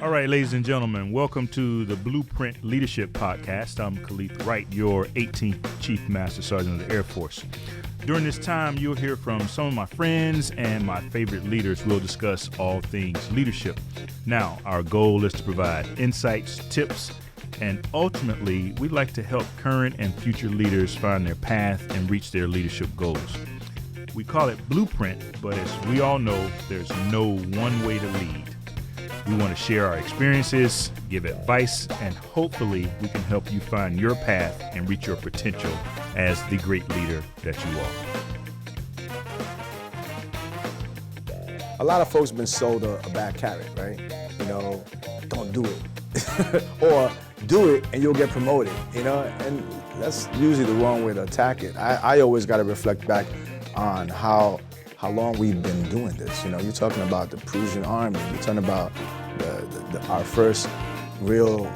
All right, ladies and gentlemen, welcome to the Blueprint Leadership Podcast. I'm Kaleth, Wright, your 18th Chief Master Sergeant of the Air Force. During this time, you'll hear from some of my friends and my favorite leaders. We'll discuss all things leadership. Now, our goal is to provide insights, tips, and ultimately, we'd like to help current and future leaders find their path and reach their leadership goals. We call it Blueprint, but as we all know, there's no one way to lead. We want to share our experiences, give advice, and hopefully we can help you find your path and reach your potential as the great leader that you are. A lot of folks have been sold a bad carrot, right? You know, don't do it. Or do it and you'll get promoted, you know? And that's usually the wrong way to attack it. I always got to reflect back on how long we've been doing this. You know, you're talking about the Prussian army, you're talking about our first real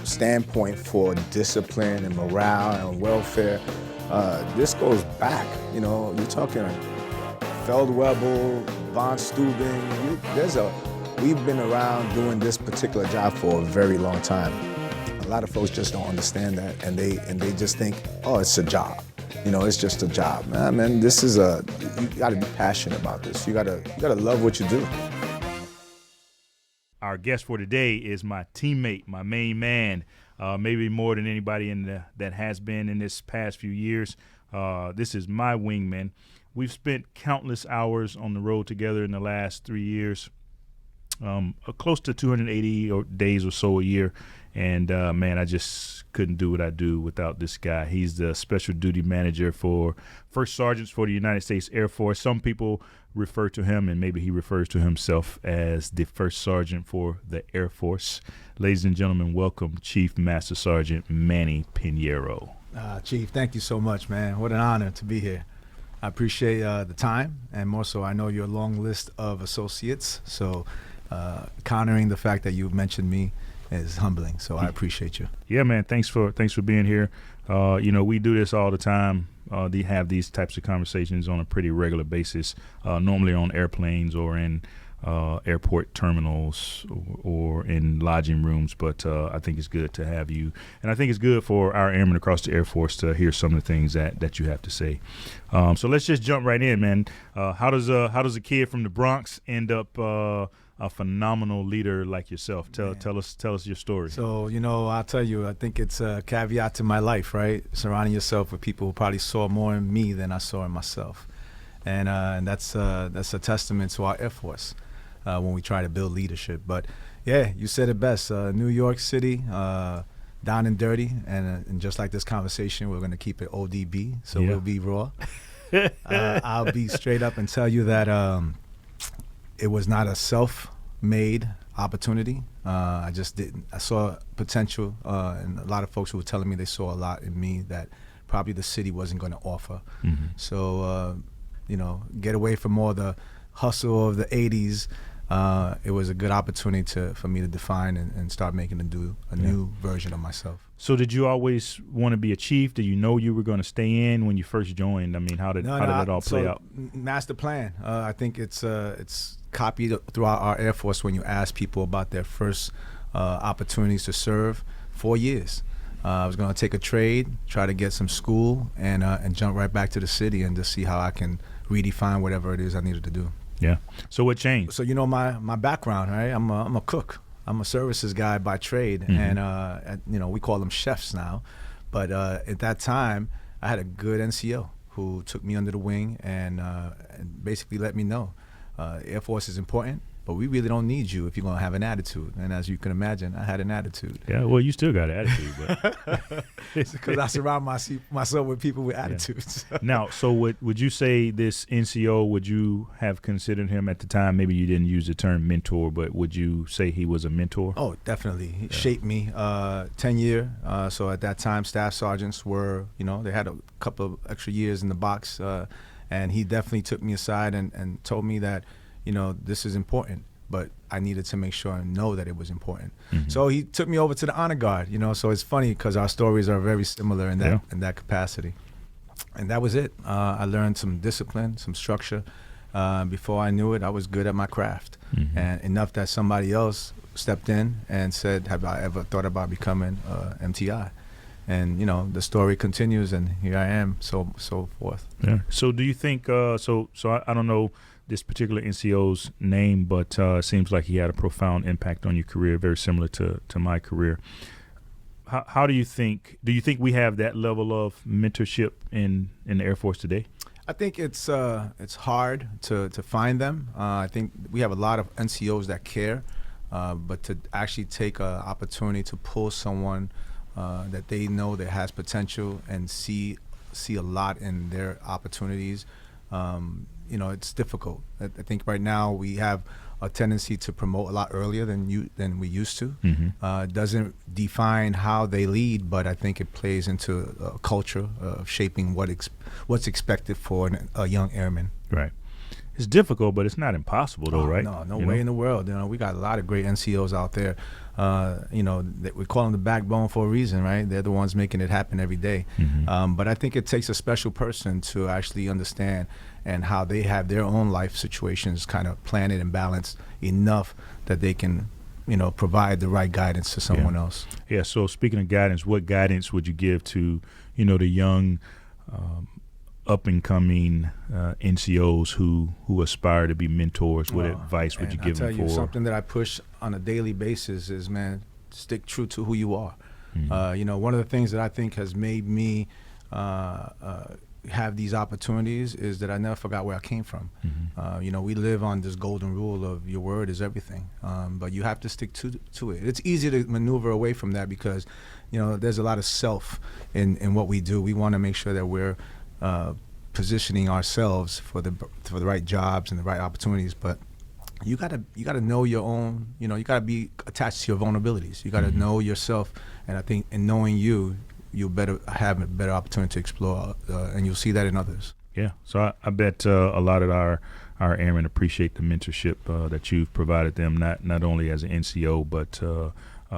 standpoint for discipline and morale and welfare. This goes back, you know, you're talking Feldwebel, von Steuben. We've been around doing this particular job for a very long time. A lot of folks just don't understand that, and they just think, oh, it's a job. You know, it's just a job. Nah, man, this is you gotta be passionate about this. You gotta love what you do. Our guest for today is my teammate, my main man, maybe more than anybody that has been in this past few years. This is my wingman. We've spent countless hours on the road together in the last 3 years, close to 280 days or so a year. And, man, I just couldn't do what I do without this guy. He's the special duty manager for First Sergeants for the United States Air Force. Some people refer to him, and maybe he refers to himself as the First Sergeant for the Air Force. Ladies and gentlemen, welcome Chief Master Sergeant Manny Piñeiro. Chief, thank you so much, man. What an honor to be here. I appreciate the time, and more so I know your long list of associates. So countering the fact that you've mentioned me is humbling, so I appreciate you. Yeah, man. Thanks for being here. You know, we do this all the time. They have these types of conversations on a pretty regular basis, normally on airplanes or in airport terminals or in lodging rooms. But I think it's good to have you, and I think it's good for our airmen across the Air Force to hear some of the things that you have to say. So let's just jump right in, man. How does a kid from the Bronx end up a phenomenal leader like yourself? Tell us your story. So, you know, I'll tell you, I think it's a caveat to my life, right? Surrounding yourself with people who probably saw more in me than I saw in myself. And that's a testament to our Air Force when we try to build leadership. But yeah, you said it best. New York City, down and dirty. And just like this conversation, we're going to keep it ODB, so we'll be raw. I'll be straight up and tell you that it was not a self-made opportunity. I just didn't. I saw potential, and a lot of folks who were telling me they saw a lot in me that probably the city wasn't going to offer. Mm-hmm. So, you know, get away from all the hustle of the 80s. It was a good opportunity for me to define and start making a new version of myself. So did you always want to be a chief? Did you know you were going to stay in when you first joined? I mean, how did it all play out? Master plan. I think it's copied throughout our Air Force when you ask people about their first opportunities to serve. 4 years. I was going to take a trade, try to get some school, and jump right back to the city and just see how I can redefine whatever it is I needed to do. Yeah. So what changed? So, you know, my background, right? I'm a cook. I'm a services guy by trade, mm-hmm. and you know, we call them chefs now. But at that time, I had a good NCO who took me under the wing and basically let me know Air Force is important, but we really don't need you if you're going to have an attitude. And as you can imagine, I had an attitude. Yeah, well, you still got an attitude. But because I surround myself with people with attitudes. Yeah. Now, so would you say this NCO, would you have considered him at the time, maybe you didn't use the term mentor, but would you say he was a mentor? Oh, definitely. He shaped me 10-year. So at that time, staff sergeants were, you know, they had a couple of extra years in the box. And he definitely took me aside and told me that, you know, this is important, but I needed to make sure and know that it was important. Mm-hmm. So he took me over to the Honor Guard, you know, so it's funny because our stories are very similar in that capacity. And that was it. I learned some discipline, some structure, Before I knew it, I was good at my craft, and enough that somebody else stepped in and said, "Have I ever thought about becoming MTI?" And the story continues, and here I am, so forth. Yeah. So do you think? So I don't know this particular NCO's name, but it seems like he had a profound impact on your career, very similar to my career. How do you think? Do you think we have that level of mentorship in the Air Force today? I think it's hard to find them. I think we have a lot of NCOs that care, but to actually take an opportunity to pull someone that they know that has potential and see a lot in their opportunities, it's difficult. I think right now we have a tendency to promote a lot earlier than we used to. It doesn't define how they lead, but I think it plays into a culture of shaping what's expected for a young airman. Right. It's difficult, but it's not impossible, though, right? No way in the world. We got a lot of great NCOs out there. We call them the backbone for a reason, right? They're the ones making it happen every day. But I think it takes a special person to actually understand and how they have their own life situations kind of planned and balanced enough that they can, provide the right guidance to someone else. Yeah. So speaking of guidance, what guidance would you give to, the young, up and coming NCOs who aspire to be mentors? What advice would you give them for? I tell you, something that I push on a daily basis is, man, stick true to who you are. One of the things that I think has made me have these opportunities is that I never forgot where I came from. We live on this golden rule of your word is everything, but you have to stick to it. It's easy to maneuver away from that because, there's a lot of self in what we do. We want to make sure that we're positioning ourselves for the right jobs and the right opportunities, but you gotta know your own. You gotta be attached to your vulnerabilities. You gotta know yourself, and I think in knowing you'll have a better opportunity to explore, and you'll see that in others. Yeah. So I bet a lot of our airmen appreciate the mentorship that you've provided them, not only as an NCO, but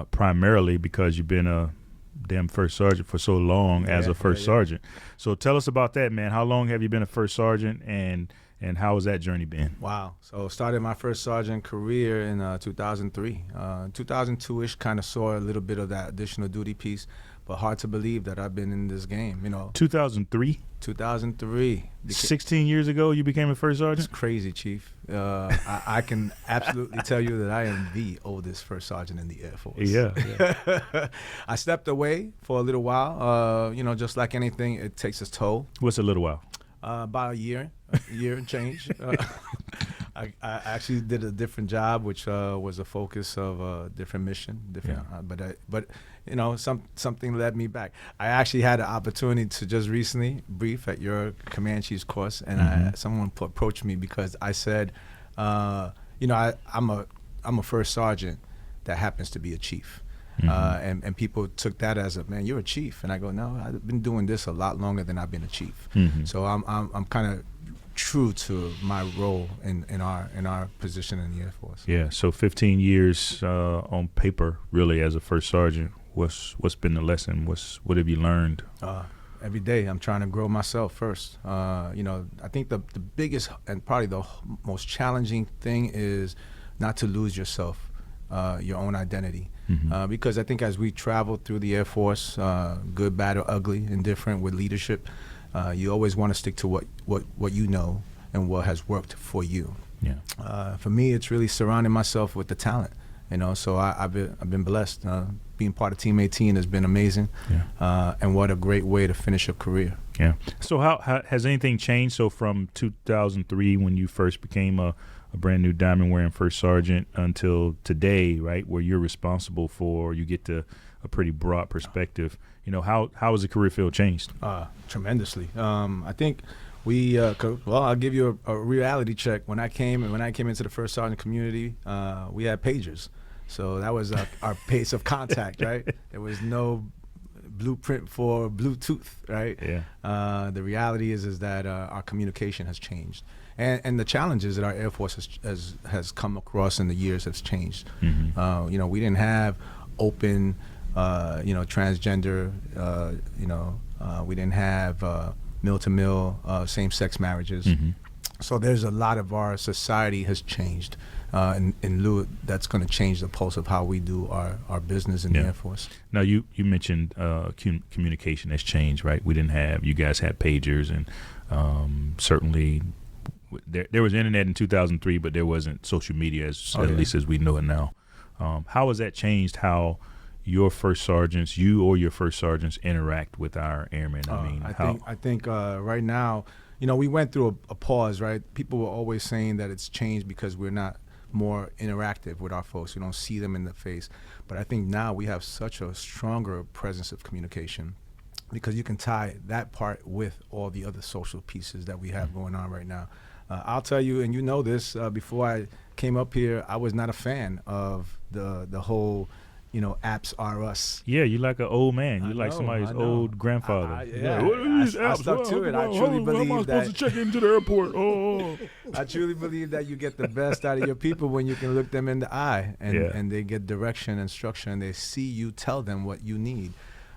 primarily because you've been a damn first sergeant for so long as a first sergeant. So tell us about that, man. How long have you been a first sergeant, and how has that journey been? Wow. So started my first sergeant career in 2003. 2002-ish kind of saw a little bit of that additional duty piece, but hard to believe that I've been in this game, 2003? 2003. 16 years ago you became a first sergeant? It's crazy, Chief. I can absolutely tell you that I am the oldest first sergeant in the Air Force. Yeah. I stepped away for a little while. Just like anything, it takes its toll. What's a little while? About a year and change. I actually did a different job, which was a focus of a different mission. But something led me back. I actually had an opportunity to just recently brief at your command chief's course, and someone approached me because I said, I'm a first sergeant that happens to be a chief. And people took that as man, you're a chief, and I go, no, I've been doing this a lot longer than I've been a chief. So I'm kind of true to my role in our position in the Air Force. Yeah. So 15 years on paper, really, as a first sergeant. What's been the lesson? What have you learned? Every day I'm trying to grow myself first. I think the biggest and probably the most challenging thing is not to lose yourself, your own identity. Because I think as we travel through the Air Force, good, bad, or ugly, indifferent with leadership, you always want to stick to what you know and what has worked for you. Yeah. For me, it's really surrounding myself with the talent. So I've been blessed. Being part of Team 18 has been amazing. Yeah. And what a great way to finish a career. Yeah. So how has anything changed? So from 2003, when you first became a brand new diamond wearing first sergeant, until today, right, where you're responsible for, you get to a pretty broad perspective. How has the career field changed? Tremendously. I think I'll give you a reality check. When I came into the first sergeant community, we had pagers. So that was our pace of contact, right? There was no blueprint for Bluetooth, right? Yeah. The reality is that our communication has changed, and the challenges that our Air Force has come across in the years has changed. We didn't have open, transgender. We didn't have mill-to-mill same-sex marriages. So there's a lot of our society has changed. In lieu, that's going to change the pulse of how we do our business in the Air Force. Now, you mentioned communication has changed, right? You guys had pagers, and certainly there was internet in 2003, but there wasn't social media at least as we know it now. How has that changed how you or your first sergeants interact with our airmen? I think right now, we went through a pause, right? People were always saying that it's changed because we're not more interactive with our folks. We don't see them in the face. But I think now we have such a stronger presence of communication because you can tie that part with all the other social pieces that we have going on right now. I'll tell you, and you know this, before I came up here, I was not a fan of the whole, apps are us. Yeah, you like an old man. You like somebody's old grandfather. I stuck to it. I truly believe how am I supposed to check into the airport? I truly believe that you get the best out of your people when you can look them in the eye and they get direction and structure and they see you tell them what you need.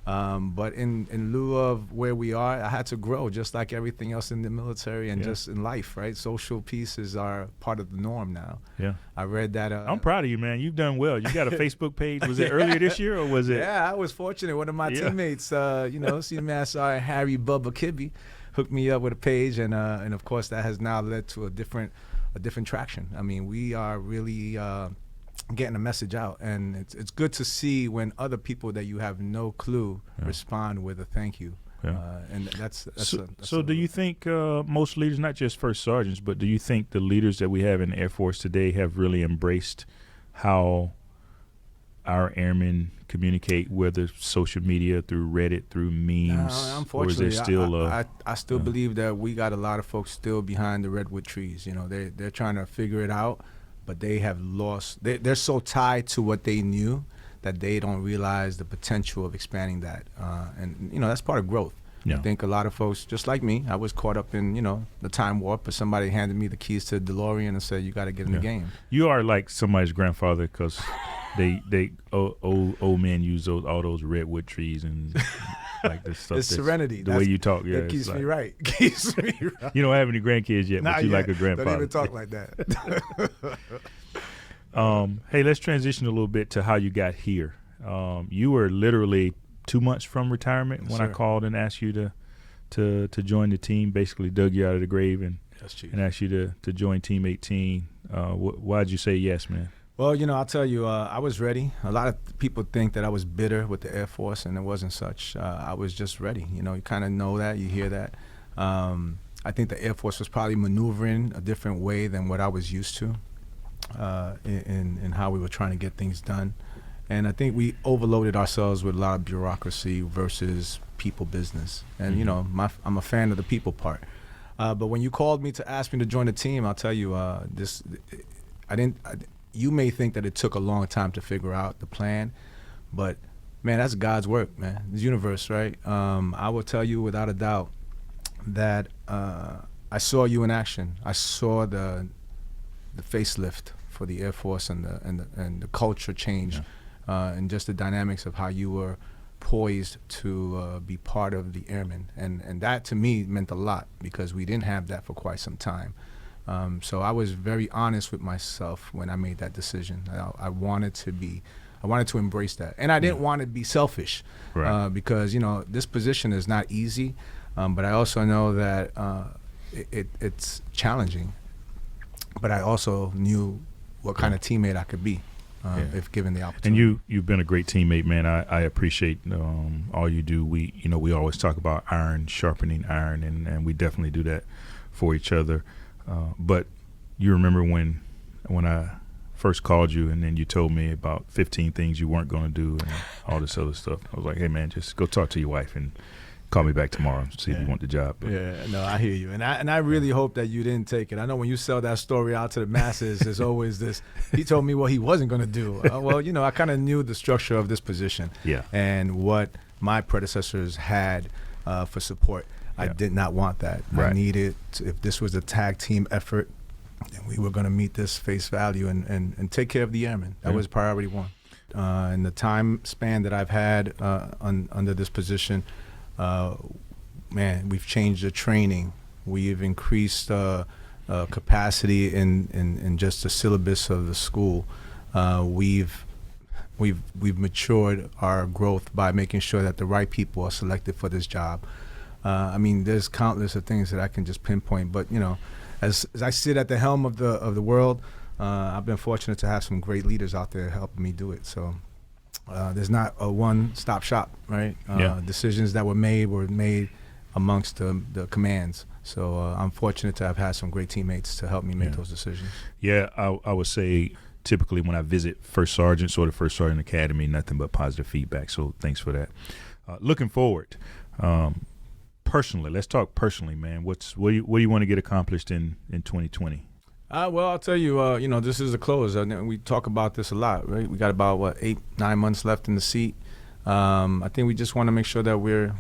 But in lieu of where we are, I had to grow just like everything else in the military and just in life, right? Social pieces are part of the norm now. Yeah. I read that. I'm proud of you, man. You've done well. You got a Facebook page. Was it earlier this year or was it? Yeah, I was fortunate. One of my teammates, CMSAF Harry Bubba Kibbe, hooked me up with a page, and of course that has now led to a different traction. I mean, we are really getting a message out, and it's good to see when other people that you have no clue respond with a thank you. And that's so do you think most leaders, not just first sergeants, but do you think the leaders that we have in the Air Force today have really embraced how our airmen communicate, whether social media, through Reddit, through memes? Unfortunately, or is there still I still believe that we got a lot of folks still behind the redwood trees. They're trying to figure it out, but they have lost. They're so tied to what they knew that they don't realize the potential of expanding that. And that's part of growth. I think a lot of folks, just like me, I was caught up in the time warp, but somebody handed me the keys to the DeLorean and said, you got to get in the game. You are like somebody's grandfather because old men use all those redwood trees and like this stuff. It's serenity. The way you talk, it keeps me right. Keeps me right. You don't have any grandkids yet, but you like a grandfather. Don't even talk like that. Hey, let's transition a little bit to how you got here. You were literally 2 months from retirement when I called and asked you to join the team. Basically, dug you out of the grave and asked you to join Team 18. Why'd you say yes, man? Well, I'll tell you, I was ready. A lot of people think that I was bitter with the Air Force, and it wasn't such. I was just ready. You kind of know that, you hear that. I think the Air Force was probably maneuvering a different way than what I was used to in how we were trying to get things done. And I think we overloaded ourselves with a lot of bureaucracy versus people business. And, I'm a fan of the people part. But when you called me to ask me to join the team, I'll tell you, you may think that it took a long time to figure out the plan, but man, that's God's work, man. The universe, right? I will tell you without a doubt that I saw you in action. I saw the facelift for the Air Force and the culture change, and just the dynamics of how you were poised to be part of the airmen, and that to me meant a lot because we didn't have that for quite some time. So I was very honest with myself when I made that decision. I wanted to embrace that, and I didn't want to be selfish, because this position is not easy, but I also know that it's challenging. But I also knew what kind of teammate I could be if given the opportunity. And you've been a great teammate, man. I appreciate all you do. We always talk about iron sharpening iron, and we definitely do that for each other. But you remember when I first called you and then you told me about 15 things you weren't going to do and all this other stuff. I was like, hey, man, just go talk to your wife and call me back tomorrow and see if you want the job. But I hear you. And I really hope that you didn't take it. I know when you sell that story out to the masses, there's always this, he told me what he wasn't going to do. I kind of knew the structure of this position and what my predecessors had for support. I did not want that. I needed, if this was a tag team effort, then we were going to meet this face value and take care of the airmen. That was priority one. In the time span that I've had under this position, we've changed the training. We've increased the capacity in just the syllabus of the school. We've matured our growth by making sure that the right people are selected for this job. I mean, there's countless of things that I can just pinpoint, but as I sit at the helm of the world, I've been fortunate to have some great leaders out there helping me do it. So there's not a one-stop shop, right? Decisions that were made amongst the commands. So I'm fortunate to have had some great teammates to help me make those decisions. Yeah, I would say typically when I visit First Sergeants or the First Sergeant Academy, nothing but positive feedback. So thanks for that. Looking forward, personally, let's talk personally, man. What do you want to get accomplished in 2020? Well, I'll tell you, this is a close. We talk about this a lot, right? We got about 8-9 months left in the seat. I think we just want to make sure that we're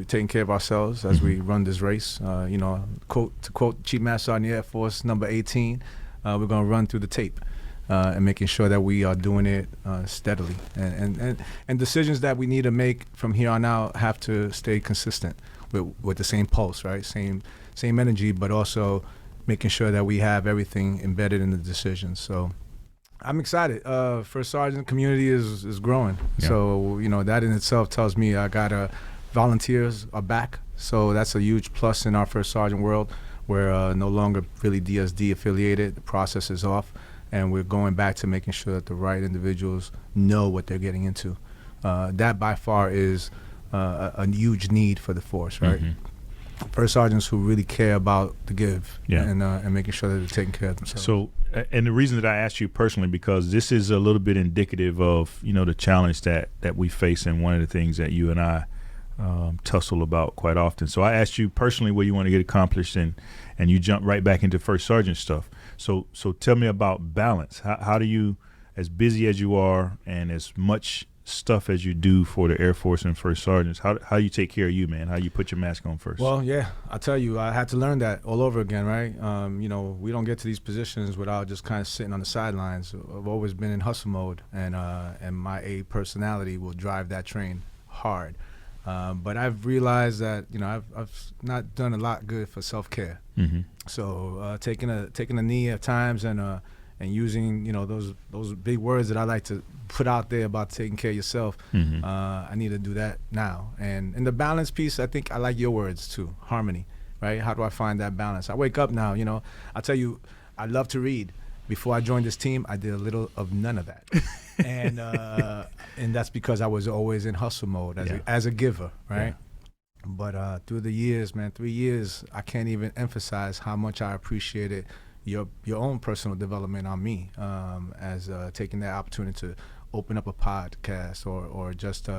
taking care of ourselves as we run this race. To quote Chief Master Sergeant Air Force number 18, we're going to run through the tape and making sure that we are doing it steadily. And decisions that we need to make from here on out have to stay consistent with the same pulse, right? Same energy, but also making sure that we have everything embedded in the decisions. So I'm excited. First Sergeant community is growing. Yeah. So, that in itself tells me I got volunteers are back. So that's a huge plus in our First Sergeant world. We're no longer really DSD affiliated. The process is off. And we're going back to making sure that the right individuals know what they're getting into. That by far is a huge need for the force, right? Mm-hmm. First sergeants who really care about the give and making sure that they're taking care of themselves. So, and the reason that I asked you personally, because this is a little bit indicative of, the challenge that we face, and one of the things that you and I tussle about quite often. So I asked you personally what you want to get accomplished, and you jump right back into first sergeant stuff. So tell me about balance. How do you, as busy as you are and as much stuff as you do for the Air Force and first sergeants, how you take care of you, man? How you put your mask on first? Well, yeah, I tell you, I had to learn that all over again, right? We don't get to these positions without just kind of sitting on the sidelines. I've always been in hustle mode, and my A personality will drive that train hard. But I've realized that I've not done a lot good for self-care. Mm-hmm. So taking a knee at times and using those big words that I like to put out there about taking care of yourself. Mm-hmm. I need to do that now. And in the balance piece, I think I like your words too, harmony, right? How do I find that balance? I wake up now, I tell you, I love to read. Before I joined this team, I did a little of none of that. And that's because I was always in hustle mode as a giver, right? Yeah. But through the years, man, 3 years, I can't even emphasize how much I appreciated your own personal development on me, as taking that opportunity to open up a podcast or just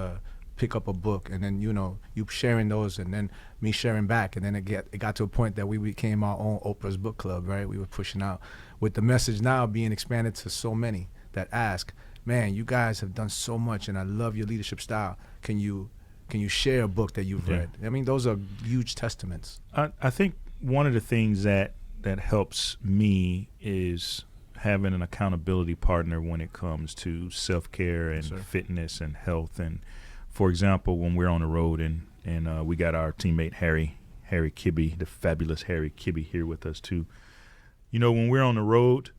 pick up a book, and then you sharing those, and then me sharing back, and then it got to a point that we became our own Oprah's book club, right? We were pushing out with the message now being expanded to so many that ask, man, you guys have done so much, and I love your leadership style. Can you share a book that you've read? I mean, those are huge testaments. I think one of the things that helps me is having an accountability partner when it comes to self-care and fitness and health. And for example, when we're on the road and we got our teammate Harry Kibbe, the fabulous Harry Kibbe, here with us too. When we're on the road,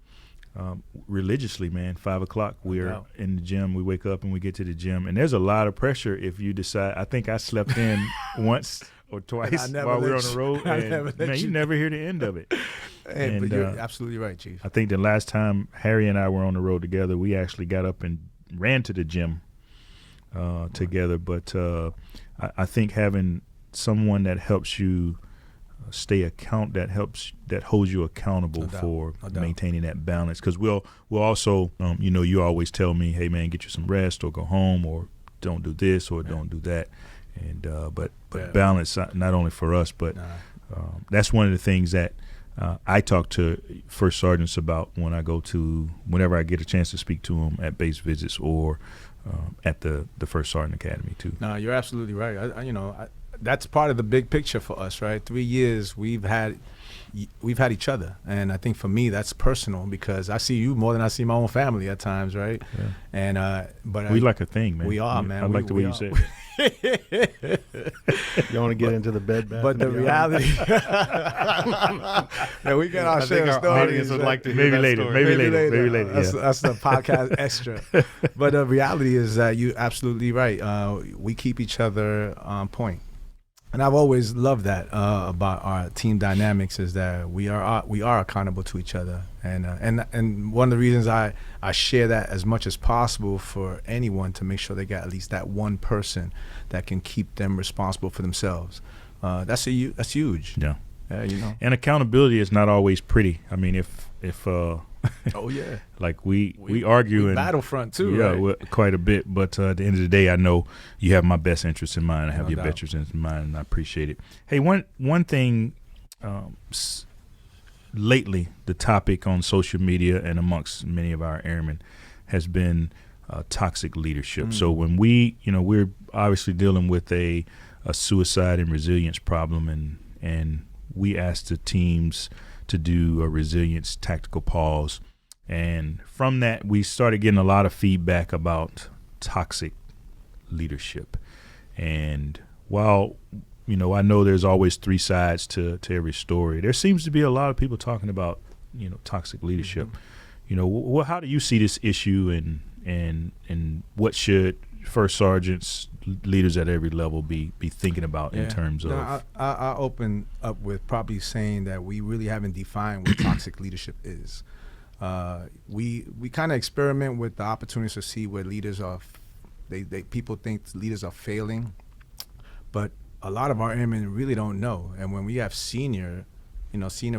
religiously, man, 5 o'clock, we're in the gym. We wake up and we get to the gym, and there's a lot of pressure if you decide. I think I slept in once or twice while we were on the road, and man, you never hear the end of it. But you're absolutely right, Chief. I think the last time Harry and I were on the road together, we actually got up and ran to the gym together. But I think having someone that helps you that holds you accountable for maintaining that balance, because we'll also you always tell me, hey man, get you some rest, or go home, or don't do this, or don't do that, and but balance, not only for us, but that's one of the things that I talk to first sergeants about whenever I get a chance to speak to them at base visits or at the First Sergeant Academy too. No, you're absolutely right. that's part of the big picture for us, right? 3 years we've had each other, and I think for me that's personal because I see you more than I see my own family at times, right? Yeah. And but we like a thing, man. We are, man. I like the way you said it. You want to get into the bed, Bath But the and Beyond? reality, man, we got our I share think of our stories. audience would like to hear Maybe that later, story. maybe later. That's, Yeah. that's the podcast extra. But the reality is that you're absolutely right. We keep each other on point. And I've always loved that about our team dynamics is that we are accountable to each other, and one of the reasons I share that as much as possible for anyone to make sure they got at least that one person that can keep them responsible for themselves. That's huge. Yeah. You know. And accountability is not always pretty. I mean, if Oh yeah. like we argue and battlefront too, yeah, right? quite a bit. But at the end of the day, I know you have my best interest in mind. I have No your doubt. best interest in mind, and I appreciate it. Hey, one thing, lately, the topic on social media and amongst many of our airmen has been toxic leadership. So when we're obviously dealing with a suicide and resilience problem, and we asked the teams to do a resilience tactical pause. And from that, we started getting a lot of feedback about toxic leadership. And while, I know there's always three sides to every story, there seems to be a lot of people talking about, toxic leadership. How do you see this issue, and what should first sergeants, leaders at every level be thinking about in terms of? I open up with probably saying that we really haven't defined what toxic leadership is. We kind of experiment with the opportunities to see where leaders are. People think leaders are failing, but a lot of our airmen really don't know. And when we have senior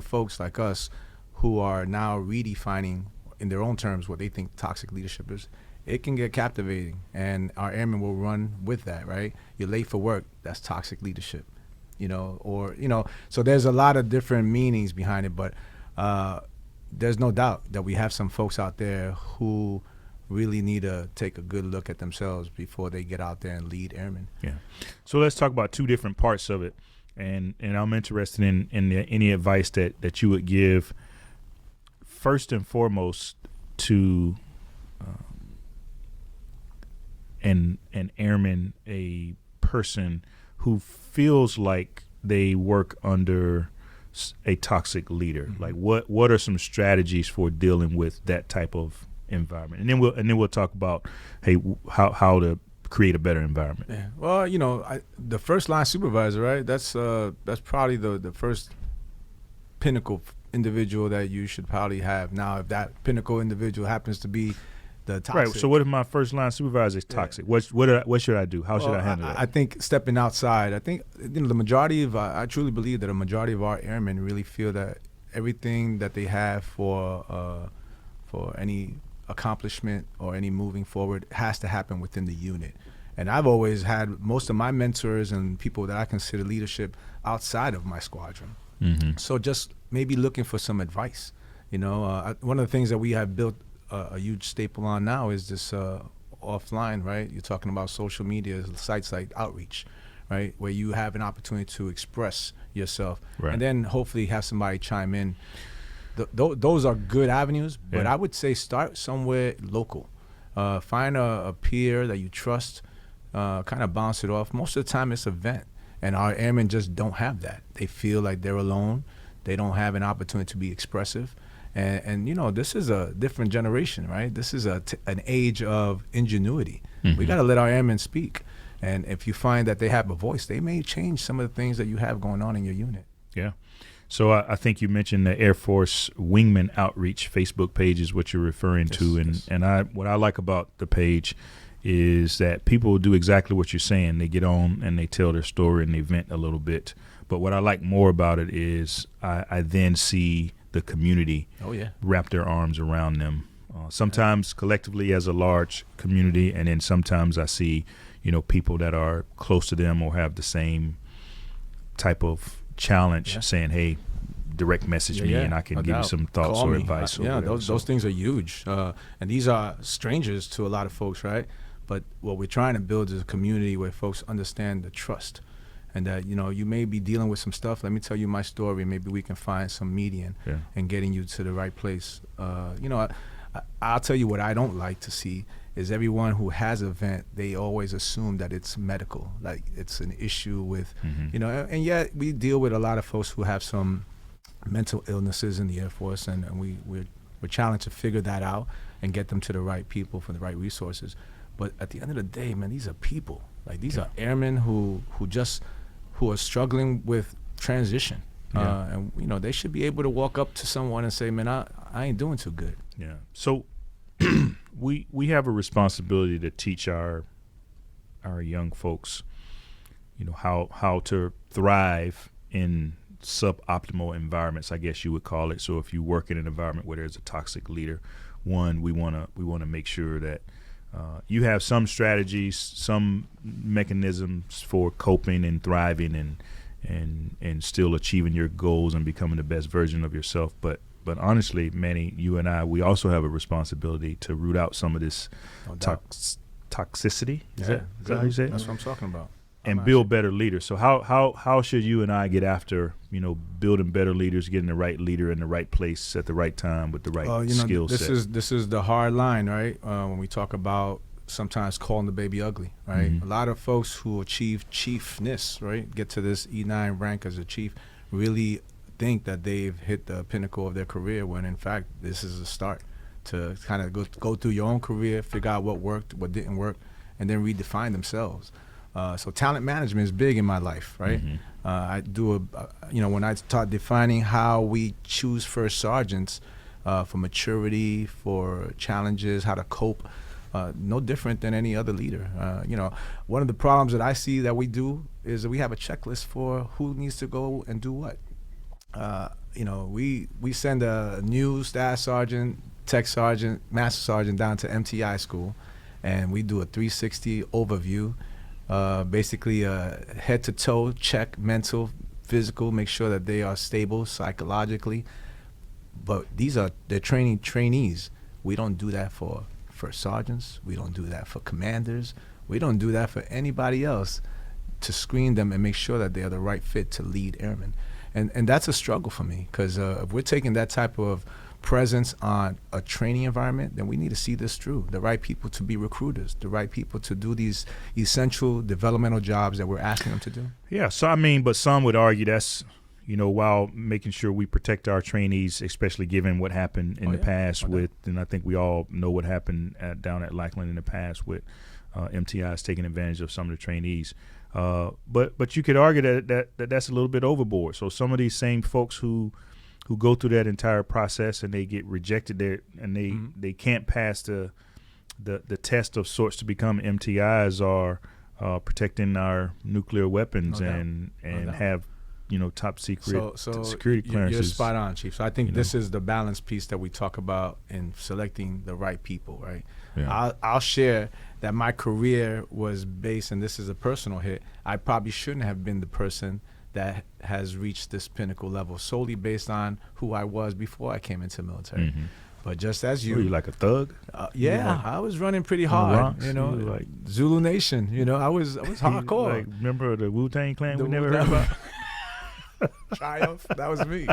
folks like us who are now redefining in their own terms what they think toxic leadership is, it can get captivating, and our airmen will run with that, right? You're late for work, that's toxic leadership, so there's a lot of different meanings behind it, but there's no doubt that we have some folks out there who really need to take a good look at themselves before they get out there and lead airmen. Yeah. So let's talk about two different parts of it, and I'm interested in any advice that you would give first and foremost to an airman, a person who feels like they work under a toxic leader. Mm-hmm. Like what are some strategies for dealing with that type of environment? And then we'll talk about how to create a better environment. Yeah. Well, the first line supervisor, right? That's probably the first pinnacle individual that you should probably have. Now, if that pinnacle individual happens to be the toxic. Right. So what if my first line supervisor is toxic? Yeah. What should I do? How should I handle that? I think stepping outside. I think the majority of I truly believe that a majority of our airmen really feel that everything that they have for any accomplishment or any moving forward has to happen within the unit. And I've always had most of my mentors and people that I consider leadership outside of my squadron. Mm-hmm. So just maybe looking for some advice. One of the things that we have built a huge staple on now is this offline, right? You're talking about social media, sites like Outreach, right? Where you have an opportunity to express yourself, right, and then hopefully have somebody chime in. Those are good avenues, but I would say start somewhere local. Find a peer that you trust, kind of bounce it off. Most of the time it's a vent, and our airmen just don't have that. They feel like they're alone. They don't have an opportunity to be expressive. And this is a different generation, right? This is an age of ingenuity. Mm-hmm. We got to let our airmen speak. And if you find that they have a voice, they may change some of the things that you have going on in your unit. Yeah. So I think you mentioned the Air Force Wingman Outreach Facebook page is what you're referring to. And what I like about the page is that people do exactly what you're saying. They get on and they tell their story and they vent a little bit. But what I like more about it is I then see the community wrap their arms around them, sometimes collectively as a large community, and then sometimes I see people that are close to them or have the same type of challenge saying, hey, direct message me and I can give you some thoughts or advice. Those things are huge, and these are strangers to a lot of folks, right? But what we're trying to build is a community where folks understand the trust. and that, you know, you may be dealing with some stuff. Let me tell you my story. Maybe we can find some median and getting you to the right place. You know, I'll tell you what I don't like to see is everyone who has a vent, they always assume that it's medical, like it's an issue with, you know, and yet we deal with a lot of folks who have some mental illnesses in the Air Force, and we're challenged to figure that out and get them to the right people for the right resources. But at the end of the day, man, these are people. Like, these are airmen who are struggling with transition. And, you know, they should be able to walk up to someone and say, man, I ain't doing too good. Yeah. So we have a responsibility to teach our young folks, you know, how to thrive in suboptimal environments, I guess you would call it. So if you work in an environment where there's a toxic leader, we want to make sure that you have some strategies, some mechanisms for coping and thriving and still achieving your goals and becoming the best version of yourself. But honestly, Manny, you and I, we also have a responsibility to root out some of this toxicity. Is that how you say it? That's what I'm talking about. And build better leaders. So how should you and I get after, you know, building better leaders, getting the right leader in the right place at the right time with the right skill set? This is the hard line, right? When we talk about sometimes calling the baby ugly, right? A lot of folks who achieve chiefness, right, get to this E9 rank as a chief, really think that they've hit the pinnacle of their career, when in fact this is a start to kind of go through your own career, figure out what worked, what didn't work, and then redefine themselves. So talent management is big in my life, right? I do when I start defining how we choose first sergeants for maturity, for challenges, how to cope, no different than any other leader. You know, one of the problems that I see that we do is that we have a checklist for who needs to go and do what. You know, we send a new staff sergeant, tech sergeant, master sergeant down to MTI school, and we do a 360 overview. Basically head to toe check, mental, physical, make sure that they are stable psychologically. But they're trainees. We don't do that for first sergeants. We don't do that for commanders. We don't do that for anybody else, to screen them and make sure that they are the right fit to lead airmen. And that's a struggle for me, because if we're taking that type of presence on a training environment, then we need to see this through. The right people to be recruiters, the right people to do these essential developmental jobs that we're asking them to do. Yeah, so I mean, but some would argue that's, you know, while making sure we protect our trainees, especially given what happened in the past and I think we all know what happened down at Lackland in the past with MTIs taking advantage of some of the trainees. But you could argue that's a little bit overboard. So some of these same folks who go through that entire process and they get rejected there and they can't pass the test of sorts to become MTIs are protecting our nuclear weapons and have, you know, top secret security clearances. You're spot on, Chief. So I think this is the balance piece that we talk about in selecting the right people, right? Yeah. I'll share that my career was based, and this is a personal hit, I probably shouldn't have been the person that has reached this pinnacle level solely based on who I was before I came into the military. But just as you, were you like a thug? I was running pretty hard. You know, like Zulu Nation. You know, I was hardcore. Like, remember the Wu-Tang Clan we never heard about? Triumph. That was me.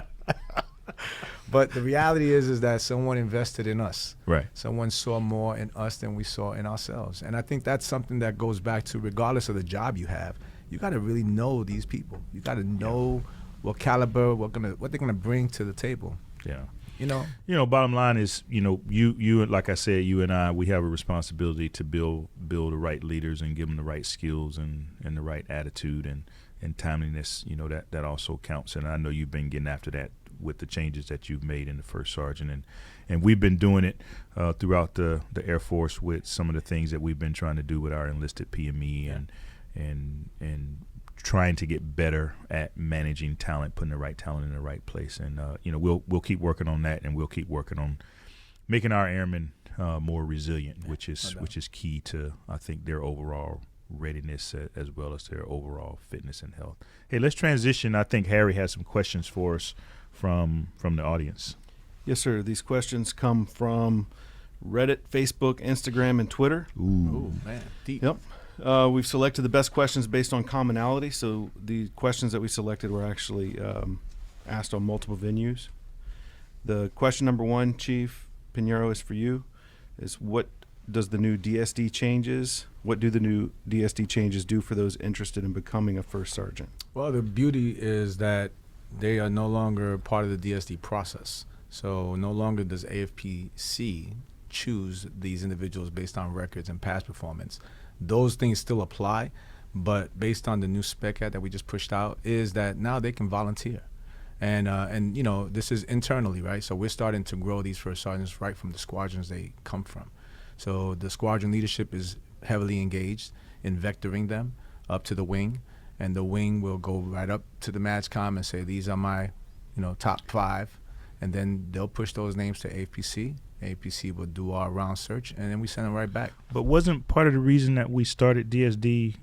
But the reality is that someone invested in us. Right. Someone saw more in us than we saw in ourselves. And I think that's something that goes back to, regardless of the job you have, you got to really know these people. You got to know what caliber, what they're gonna bring to the table. Yeah. You know, bottom line is, you know, you like I said, you and I, we have a responsibility to build the right leaders and give them the right skills and the right attitude and timeliness. You know, that also counts. And I know you've been getting after that with the changes that you've made in the first sergeant, and we've been doing it throughout the Air Force with some of the things that we've been trying to do with our enlisted PME and trying to get better at managing talent, putting the right talent in the right place. And you know, we'll keep working on that, and we'll keep working on making our airmen more resilient, which is key to, I think, their overall readiness as well as their overall fitness and health. Hey, let's transition. I think Harry has some questions for us from the audience. Yes, sir. These questions come from Reddit, Facebook, Instagram, and Twitter. Ooh, man, deep. Yep. We've selected the best questions based on commonality. So the questions that we selected were actually asked on multiple venues. The question number one, Chief Piñeiro, is for you. Is what do the new DSD changes do for those interested in becoming a first sergeant? Well, the beauty is that they are no longer part of the DSD process. So no longer does AFPC choose these individuals based on records and past performance. Those things still apply, but based on the new spec ad that we just pushed out, is that now they can volunteer. And you know, this is internally, right? So we're starting to grow these first sergeants right from the squadrons they come from. So the squadron leadership is heavily engaged in vectoring them up to the wing, and the wing will go right up to the MAGCOM and say, these are my, you know, top 5, and then they'll push those names to APC. APC will do our round search, and then we send them right back. But wasn't part of the reason that we started DSD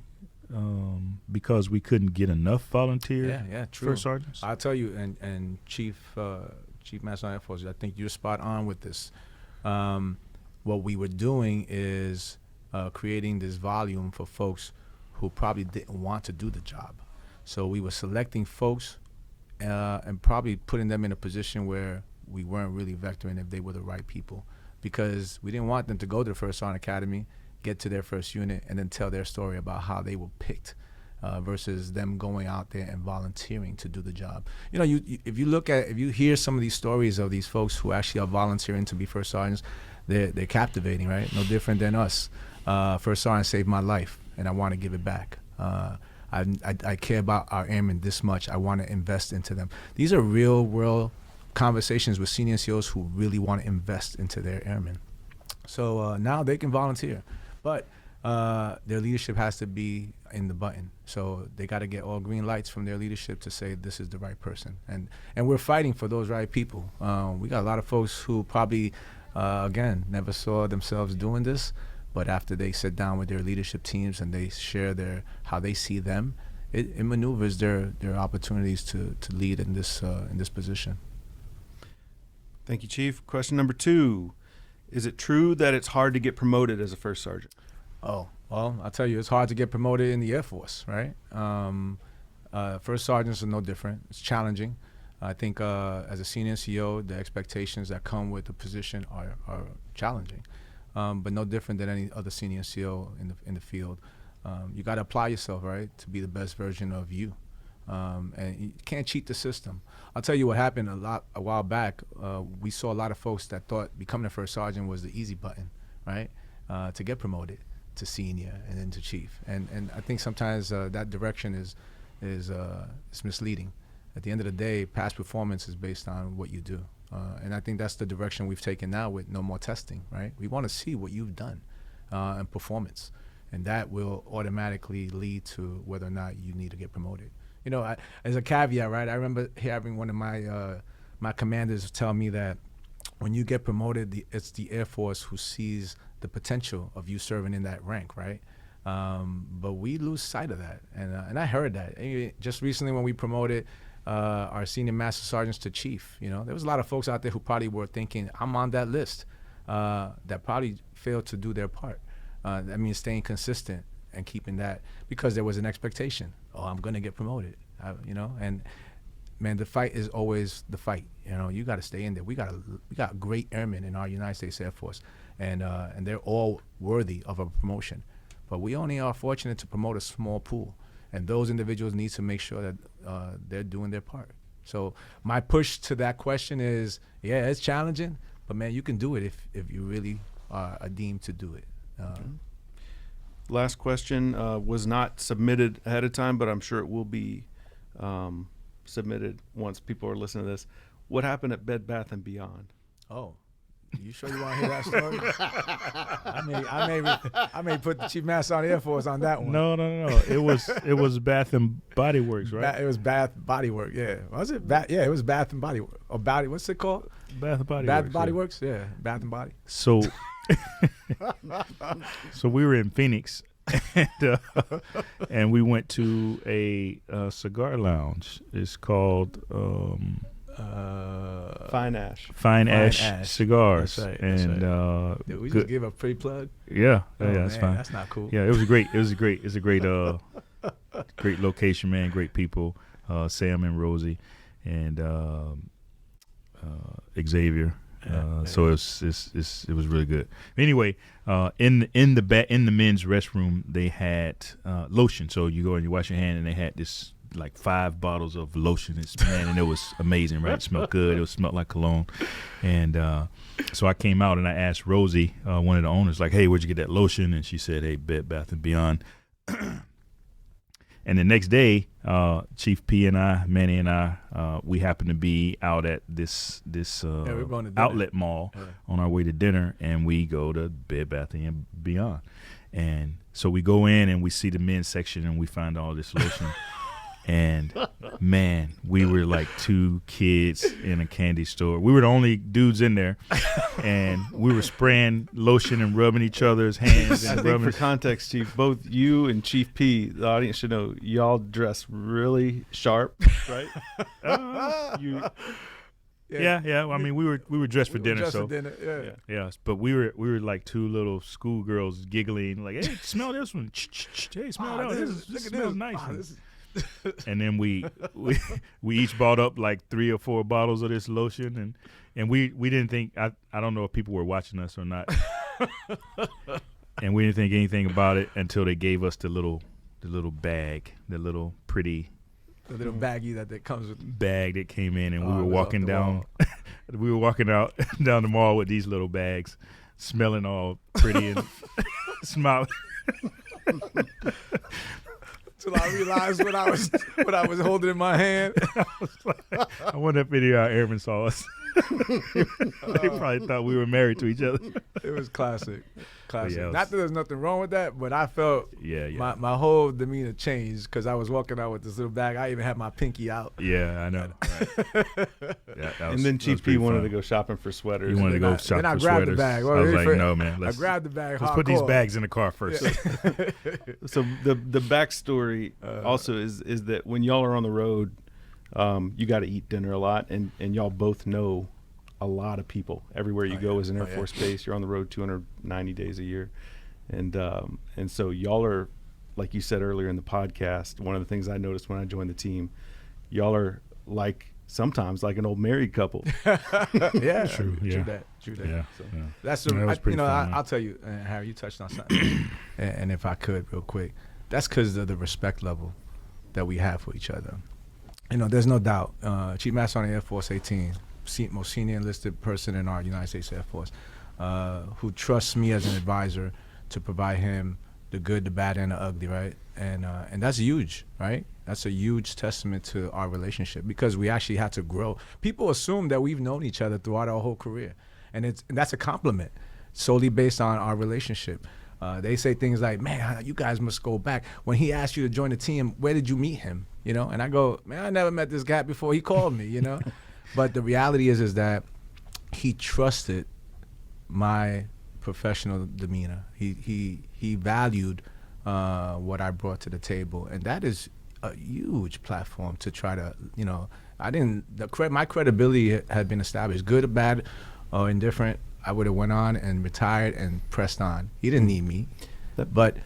because we couldn't get enough volunteer true. first sergeants? I'll tell you, and Chief Master Air Force, I think you're spot on with this. What we were doing is creating this volume for folks who probably didn't want to do the job. So we were selecting folks and probably putting them in a position where we weren't really vectoring if they were the right people, because we didn't want them to go to the First Sergeant Academy, get to their first unit, and then tell their story about how they were picked versus them going out there and volunteering to do the job. You know, if you hear some of these stories of these folks who actually are volunteering to be first sergeants, they're captivating, right? No different than us. First sergeant saved my life, and I want to give it back. I care about our airmen this much. I want to invest into them. These are real world conversations with senior NCOs who really want to invest into their airmen. So now they can volunteer, but their leadership has to be in the button. So they got to get all green lights from their leadership to say this is the right person. And we're fighting for those right people. We got a lot of folks who probably, again, never saw themselves doing this, but after they sit down with their leadership teams and they share how they see them, it maneuvers their opportunities to lead in this position. Thank you, Chief. Question number 2. Is it true that it's hard to get promoted as a first sergeant? Oh, well, I'll tell you, it's hard to get promoted in the Air Force, right? First sergeants are no different. It's challenging. I think as a senior NCO, the expectations that come with the position are challenging, but no different than any other senior NCO in the field. You got to apply yourself, right, to be the best version of you. And you can't cheat the system. I'll tell you what happened a while back. We saw a lot of folks that thought becoming a first sergeant was the easy button, right, to get promoted to senior and then to chief. And I think sometimes that direction is misleading. At the end of the day, past performance is based on what you do. And I think that's the direction we've taken now with no more testing, right? We want to see what you've done and performance. And that will automatically lead to whether or not you need to get promoted. You know, as a caveat, right, I remember having one of my commanders tell me that when you get promoted, it's the Air Force who sees the potential of you serving in that rank, right? But we lose sight of that. And I heard that. Just recently when we promoted our senior master sergeants to chief, you know, there was a lot of folks out there who probably were thinking, I'm on that list, that probably failed to do their part. That means staying consistent and keeping that, because there was an expectation. Oh, I'm going to get promoted, you know. And man, the fight is always the fight. You know, you got to stay in there. We got great airmen in our United States Air Force, and they're all worthy of a promotion. But we only are fortunate to promote a small pool, and those individuals need to make sure that they're doing their part. So my push to that question is, yeah, it's challenging, but man, you can do it if you really are deemed to do it. Last question was not submitted ahead of time, but I'm sure it will be submitted once people are listening to this. What happened at Bed Bath & Beyond? Oh, you sure you want to hear that story? I may put the Chief Master on the Air Force on that one. No. It was Bath and Body Works, right? It was Bath Body Works. Yeah, was it? Yeah, it was Bath and Body Works. Or Body? What's it called? Bath and Body Bath Works. and Body Works. Yeah, Bath and Body. So, so we were in Phoenix, and we went to a cigar lounge. It's called Fine Ash. Fine Ash Cigars. That's right. And Did we good- just give a free plug? yeah, Oh, yeah, that's man, fine. That's not cool. Yeah, it's a great great location, man. Great people, Sam and Rosie, and Xavier. So it was really good. Anyway, in the men's restroom they had lotion. So you go and you wash your hand, and they had this like 5 bottles of lotion. And it was amazing, right? It smelled good. It smelled like cologne. And so I came out and I asked Rosie, one of the owners, like, "Hey, where'd you get that lotion?" And she said, "Hey, Bed Bath & Beyond." And the next day, Chief P and I, Manny and I, we happened to be out at this we're going to dinner. outlet mall on our way to dinner, and we go to Bed Bath & Beyond. And so we go in and we see the men's section, and we find all this lotion. And man, we were like 2 kids in a candy store. We were the only dudes in there, and we were spraying lotion and rubbing each other's hands I and think rubbing. for context, Chief, both you and Chief P, the audience should know, y'all dress really sharp, right? Yeah. Well, I mean, we were dressed for dinner, Just so for dinner. Yeah. yes. But we were like 2 little schoolgirls giggling, like, "Hey, smell this one! Hey, smell that one! This smells nice." And then we each bought up like 3 or 4 bottles of this lotion, and we didn't think, I don't know if people were watching us or not, and we didn't think anything about it until they gave us the little bag, the little pretty The little baggie that comes with. bag that came in, and Oh, we it were was walking off the down we were walking out down the mall with these little bags, smelling all pretty and smiling. Till I realized what I was holding in my hand. I wonder if any of our airmen saw us. They probably thought we were married to each other. It was classic. Yeah, it was- Not that there's nothing wrong with that, but I felt Yeah. my whole demeanor changed because I was walking out with this little bag. I even had my pinky out. Yeah, I know. Right. Yeah, And then Chief P wanted to go shopping for sweaters. You wanted to go Then shop I for grabbed sweaters. the bag. I Well, was ready like, for- no, man. I Let's grabbed the bag. put these hardcore. bags in the car first. So the backstory also is that when y'all are on the road, you got to eat dinner a lot, and y'all both know a lot of people. Everywhere you go is an Air Force base. You're on the road 290 days a year, and so y'all are, like you said earlier in the podcast, one of the things I noticed when I joined the team, y'all are sometimes like an old married couple. Yeah, True, yeah. True that. Yeah. So Yeah. that's Yeah, that was pretty fun, man. I'll tell you, Harry, you touched on something, and if I could, real quick, that's because of the respect level that we have for each other. There's no doubt. Chief Master Sergeant Air Force 18, most senior enlisted person in our United States Air Force, who trusts me as an advisor to provide him the good, the bad, and the ugly, right? And that's huge, right? That's a huge testament to our relationship because we actually had to grow. People assume that we've known each other throughout our whole career, and that's a compliment solely based on our relationship. They say things like, "Man, you guys must go back. When he asked you to join the team, where did you meet him?" And I go, "Man, I never met this guy before he called me." But the reality is that he trusted my professional demeanor. He valued what I brought to the table, and that is a huge platform to try to, my credibility had been established, good or bad or indifferent. I would have went on and retired and pressed on. He didn't need me, but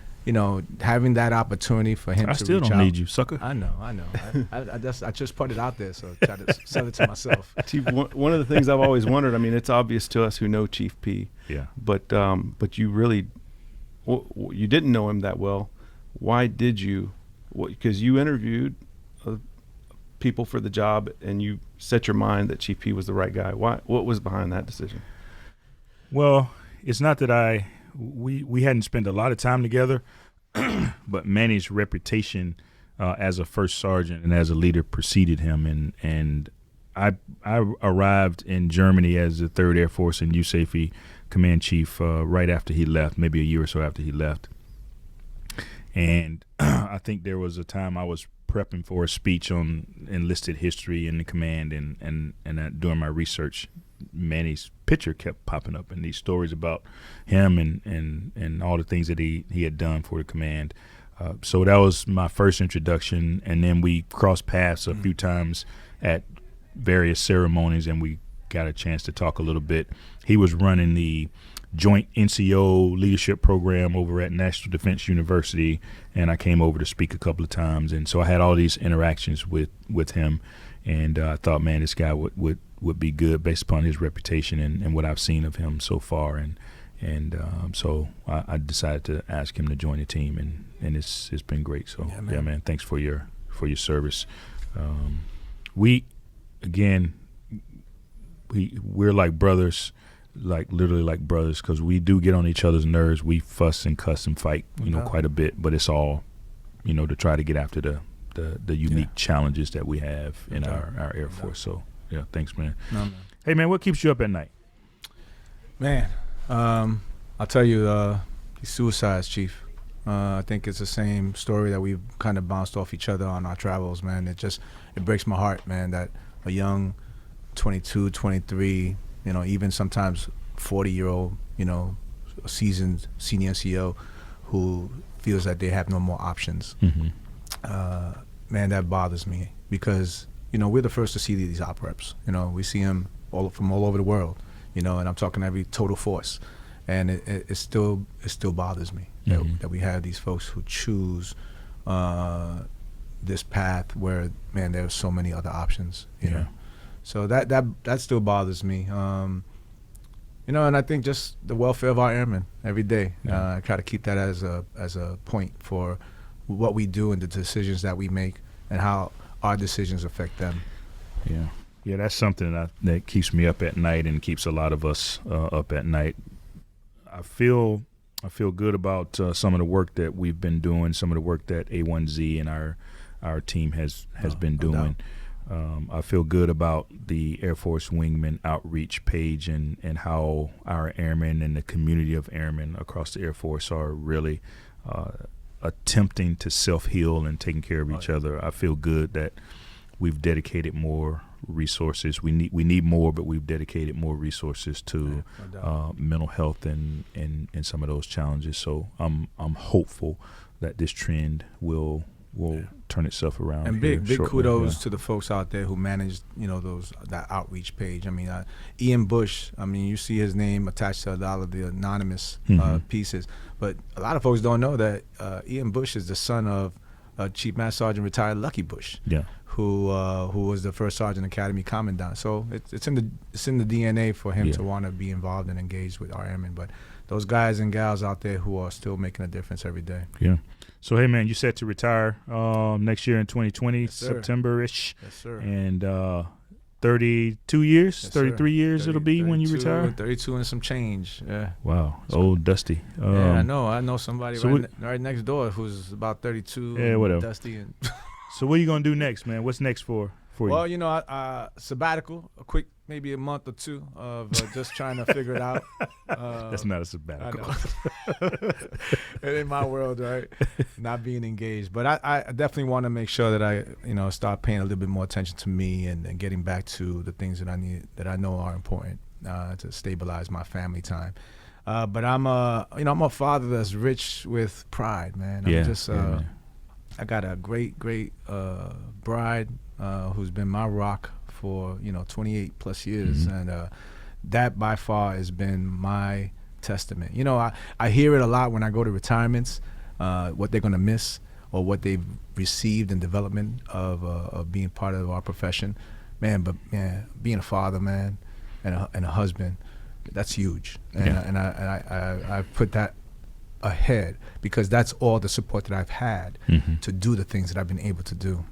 having that opportunity for him I to still reach don't out, need you, sucker. I know. I just put it out there, so try to sell it to myself. Chief, one of the things I've always wondered, I mean, it's obvious to us who know Chief P, Yeah. but you really, you didn't know him that well. Why did you? Because you interviewed people for the job, and you set your mind that Chief P was the right guy. Why? What was behind that decision? Well, it's not that we hadn't spent a lot of time together, but Manny's reputation as a first sergeant and as a leader preceded him, and I arrived in Germany as the 3rd Air Force and USAFE command chief right after he left, maybe a year or so after he left. And I think there was a time I was prepping for a speech on enlisted history in the command, and during my research, Manny's picture kept popping up in these stories about him and all the things that he had done for the command. So that was my first introduction, and then we crossed paths a few times at various ceremonies, and we got a chance to talk a little bit. He was running the joint NCO leadership program over at National Defense University, and I came over to speak a couple of times, and so I had all these interactions with him, and I thought, man, this guy would be good based upon his reputation and what I've seen of him so far, and so I decided to ask him to join the team, and it's been great. So yeah, man, thanks for your service. We're like brothers, like literally like brothers, because we do get on each other's nerves. We fuss and cuss and fight, quite a bit, but it's all, to try to get after the unique challenges that we have in our Air Force. So yeah, thanks, man. No, man. Hey, man, what keeps you up at night? Man, I'll tell you, these suicides, Chief. I think it's the same story that we've kind of bounced off each other on our travels, man. It breaks my heart, man, that a young 22, 23, even sometimes 40-year-old, a seasoned senior NCO who feels that they have no more options. Mm-hmm. Man, that bothers me because, we're the first to see these op reps. We see them from all over the world, and I'm talking every total force. And it still bothers me that we have these folks who choose this path where, man, there's so many other options. You know? So that still bothers me. And I think just the welfare of our airmen every day. I try to keep that as a point for what we do and the decisions that we make and how our decisions affect them. Yeah, that's something that keeps me up at night and keeps a lot of us up at night. I feel good about some of the work that we've been doing, some of the work that A1Z and our team has been doing. I feel good about the Air Force Wingman outreach page and how our airmen and the community of airmen across the Air Force are really attempting to self-heal and taking care of each other. I feel good that we've dedicated more resources. We need more, but we've dedicated more resources to mental health and some of those challenges. So I'm hopeful that this trend will turn itself around. And big kudos to the folks out there who managed that outreach page. I mean, Ian Bush. I mean, you see his name attached to a lot of the anonymous pieces, but a lot of folks don't know that Ian Bush is the son of Chief Master Sergeant retired Lucky Bush. Yeah. Who was the first Sergeant Academy Commandant. So it's in the DNA for him to want to be involved and engaged with our airmen. But those guys and gals out there who are still making a difference every day. Yeah. So, hey, man, you set to retire next year in 2020, yes, September-ish. Yes, sir. And 32 years, yes, 33 years it'll be when you retire? 32 and some change, yeah. Wow, old Dusty. Yeah, I know somebody right next door who's about 32. Yeah, whatever. Dusty. And So what are you going to do next, man? What's next for you? Well, sabbatical, a quick maybe a month or two of just trying to figure it out. That's not a sabbatical. I know. It ain't my world, right? Not being engaged. But I definitely want to make sure that I, start paying a little bit more attention to me and getting back to the things that I know are important to stabilize my family time. But I'm a father that's rich with pride, man. I got a great bride who's been my rock for 28 plus years, and that by far has been my testament. I hear it a lot when I go to retirements, what they're gonna miss or what they've received in development of being part of our profession, man. But man, being a father, man, and a husband, that's huge, and I put that ahead because that's all the support that I've had to do the things that I've been able to do.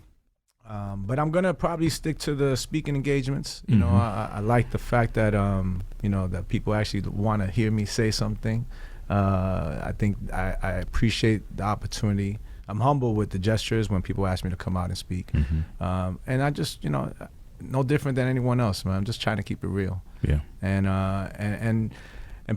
But I'm gonna probably stick to the speaking engagements. I like the fact that that people actually want to hear me say something. I think I appreciate the opportunity. I'm humble with the gestures when people ask me to come out and speak. And I just no different than anyone else, man. I'm just trying to keep it real. Yeah. And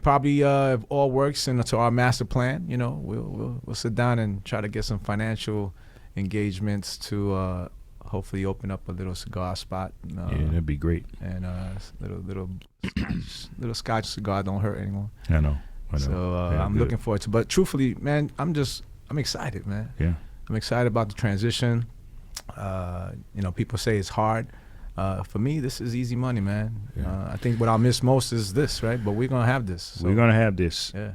probably if all works into our master plan, we'll sit down and try to get some financial engagements to hopefully open up a little cigar spot. Yeah, that'd be great. And little Scotch cigar don't hurt anyone. I know. So I'm looking forward to. But truthfully, man, I'm excited, man. Yeah. I'm excited about the transition. People say it's hard. For me, this is easy money, man. Yeah. I think what I miss most is this, right? But we're going to have this. So. We're going to have this. Yeah.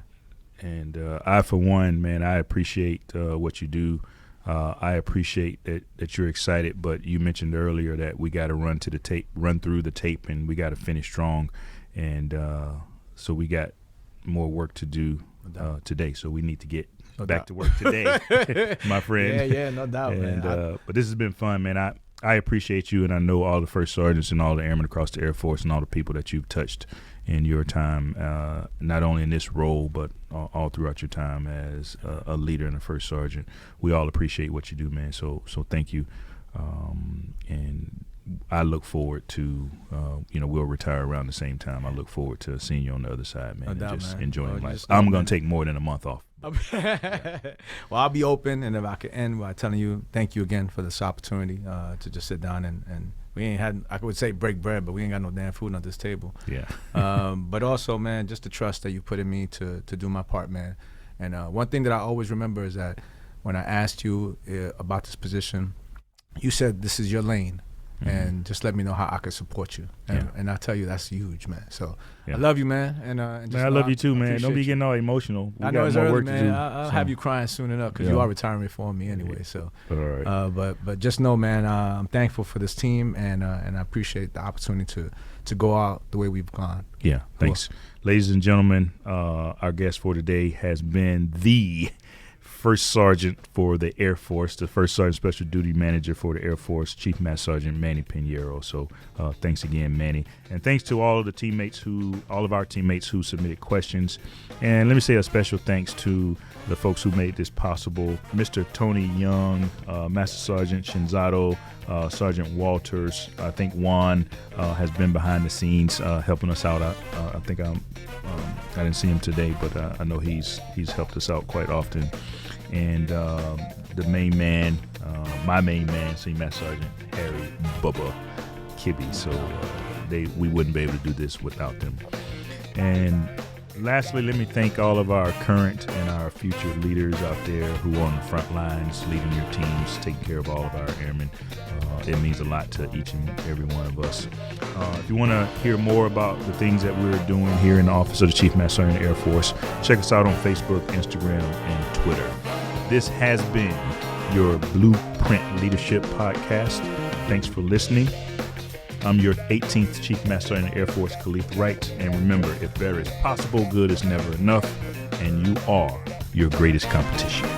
And I, for one, man, I appreciate what you do. I appreciate that you're excited, but you mentioned earlier that we got to run through the tape, and we got to finish strong. And so we got more work to do today. So we need to get back to work today, my friend. Yeah, no doubt, and, man. But this has been fun, man. I appreciate you, and I know all the first sergeants and all the airmen across the Air Force and all the people that you've touched in your time, not only in this role, but all throughout your time as a leader and a first sergeant. We all appreciate what you do, man. So thank you. And I look forward to, we'll retire around the same time. I look forward to seeing you on the other side, man, No and doubt, just man. enjoying life. Just I'm going to take more than a month off. Well, I'll be open, and if I could end by telling you thank you again for this opportunity to just sit down and we ain't had, I would say break bread, but we ain't got no damn food on this table. Yeah. But also, man, just the trust that you put in me to do my part, man. And one thing that I always remember is that when I asked you about this position, you said this is your lane. Mm-hmm. And just let me know how I can support you. And I tell you, that's huge, man. So I love you, man. And just man, I love you too, man. Don't be getting all emotional. We I know got it's more early, work man. to do. I'll have you crying soon enough because you are retiring for me anyway. So, all right. But just know, man, I'm thankful for this team, and I appreciate the opportunity to go out the way we've gone. Yeah, thanks. Cool. Ladies and gentlemen, our guest for today has been the First Sergeant for the Air Force, the First Sergeant Special Duty Manager for the Air Force, Chief Master Sergeant Manny Piñeiro. So thanks again, Manny. And thanks to all of our teammates who submitted questions. And let me say a special thanks to the folks who made this possible. Mr. Tony Young, Master Sergeant Shinzato, Sergeant Walters. I think Juan has been behind the scenes helping us out. I think I didn't see him today, but I know he's helped us out quite often. And the main man, my main man, Senior Master Sergeant Harry Bubba Kibbe. So we wouldn't be able to do this without them. And lastly, let me thank all of our current and our future leaders out there who are on the front lines, leading your teams, taking care of all of our airmen. It means a lot to each and every one of us. If you want to hear more about the things that we're doing here in the Office of the Chief Master Sergeant of the Air Force, check us out on Facebook, Instagram, and Twitter. This has been your Blueprint Leadership Podcast. Thanks for listening. I'm your 18th Chief Master Sergeant of the Air Force, Kaleth Wright. And remember, if better is possible, good is never enough. And you are your greatest competition.